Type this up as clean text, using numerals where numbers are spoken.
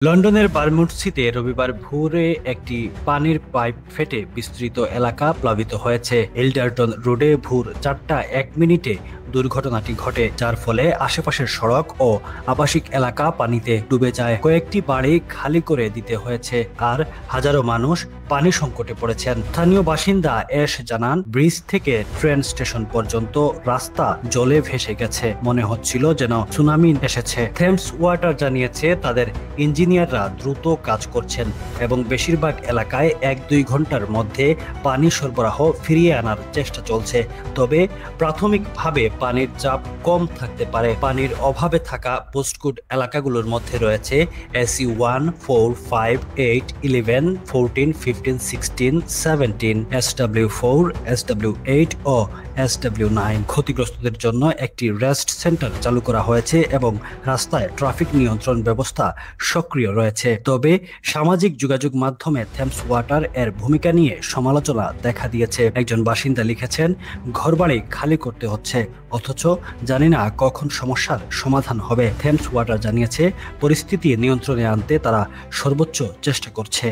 লন্ডনের বার্মুডসিতে রবিবার ভোরে একটি পানির পাইপ ফেটে বিস্তৃত এলাকা প্লাবিত হয়েছে। এল্ডারটন রোডে ভোর 4টা 1 মিনিটে দুর্ঘটনাটি ঘটে, যার ফলে আশেপাশের সড়ক ও আবাসিক এলাকা পানিতে ডুবে যায়। কয়েকটি বাড়ি খালি করে দিতে হয়েছে, আর হাজারো মানুষ পানি সংকটে পড়েছেন। স্থানীয় বাসিন্দা এশ জানান, ব্রিজ থেকে ট্রেন স্টেশন পর্যন্ত রাস্তা জলে ভেসে গেছে, মনে হচ্ছিল যেন সুনামি এসেছে। থেমস ওয়াটার জানিয়েছে তাদের ইঞ্জিনিয়াররা দ্রুত কাজ করছেন এবং বেশিরভাগ এলাকায় 1-2 ঘন্টার মধ্যে পানি সরবরাহ ফিরিয়ে আনার চেষ্টা চলছে। তবে প্রাথমিকভাবে পানির চাপ কম থাকতে পারে। পানির অভাবে থাকা পোস্টকোড এলাকাগুলোর মধ্যে রয়েছে SE 1, 4, 5, 8, 11, 14, 15, 16, 17, SW 4, SW 8 ও SW 9। ক্ষতিগ্রস্তদের জন্য একটি রেস্ট সেন্টার চালু করা হয়েছে এবং রাস্তায় ট্রাফিক নিয়ন্ত্রণ ব্যবস্থা সক্রিয় রয়েছে। তবে সামাজিক যোগাযোগ মাধ্যমে থেমস ওয়াটার এর ভূমিকা নিয়ে সমালোচনা দেখা দিয়েছে। একজন বাসিন্দা লিখেছেন, ঘরবাড়ি খালি করতে হচ্ছে, অথচ জানি না কখন সমস্যার সমাধান হবে। থেমস ওয়াটার জানিয়েছে পরিস্থিতি নিয়ন্ত্রণে আনতে তারা সর্বোচ্চ চেষ্টা করছে।